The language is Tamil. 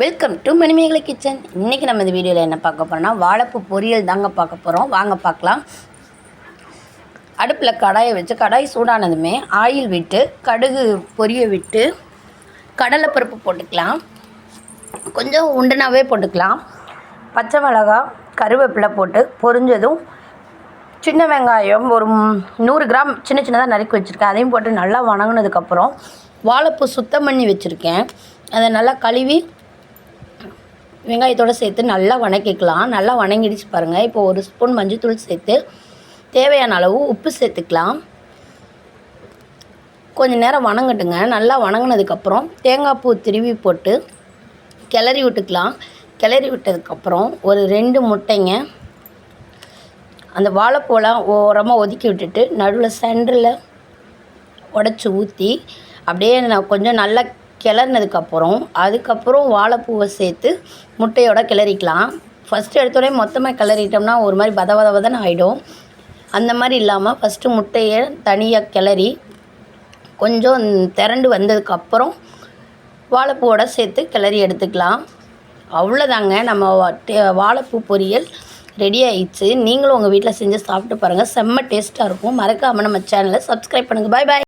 Welcome to Manimekalai kitchen. இன்றைக்கி நம்ம இந்த வீடியோவில் என்ன பார்க்க போகிறோம்னா வாழைப்பூ பொரியல் தாங்க பார்க்க போகிறோம். வாங்க பார்க்கலாம். அடுப்பில் கடாயை வச்சு கடாய் சூடானதுமே ஆயில் விட்டு கடுகு பொரிய விட்டு கடலைப்பருப்பு போட்டுக்கலாம். கொஞ்சம் உண்டனாவே போட்டுக்கலாம். பச்சை மிளகா கருவேப்பிலை போட்டு பொரிஞ்சதும் சின்ன வெங்காயம் ஒரு 100 கிராம் சின்ன சின்னதாக நறுக்கி வச்சுருக்கேன். அதையும் போட்டு நல்லா வணங்கினதுக்கப்புறம் வாழைப்பூ சுத்தம் பண்ணி வச்சுருக்கேன். அதை நல்லா கழுவி வெங்காயத்தோடு சேர்த்து நல்லா வணக்கிக்கலாம். நல்லா வணங்கிடுச்சு பாருங்கள். இப்போ 1 ஸ்பூன் மஞ்சள்தூள் சேர்த்து தேவையான அளவு உப்பு சேர்த்துக்கலாம். கொஞ்சம் நேரம் வணங்கட்டுங்க. நல்லா வணங்கினதுக்கப்புறம் தேங்காய் பூ திருவி போட்டு கிளறி விட்டுக்கலாம். கிளறி விட்டதுக்கப்புறம் ஒரு 2 முட்டைங்க அந்த வாழைப்பூலாம் ஓரமாக ஒதுக்கி விட்டுட்டு நடுவில் சென்டரில் உடச்சி ஊற்றி அப்படியே நான் கொஞ்சம் நல்லா அதுக்கப்புறம் வாழைப்பூவை சேர்த்து முட்டையோட கிளறிக்கலாம். ஃபஸ்ட்டு எடுத்தோடனே மொத்தமாக கிளறிட்டோம்னா ஒரு மாதிரி பதன்னு ஆகிடும். அந்த மாதிரி இல்லாமல் ஃபஸ்ட்டு முட்டையை தனியாக கிளறி கொஞ்சம் திரண்டு வந்ததுக்கப்புறம் வாழைப்பூவோட சேர்த்து கிளறி எடுத்துக்கலாம். அவ்வளோதாங்க, நம்ம வாழைப்பூ பொரியல் ரெடி ஆயிடுச்சு. நீங்களும் உங்கள் வீட்டில் செஞ்சு சாப்பிட்டு பாருங்கள். செம்ம டேஸ்ட்டாக இருக்கும். மறக்காமல் நம்ம சேனலை சப்ஸ்கிரைப் பண்ணுங்கள். பாய் பாய்.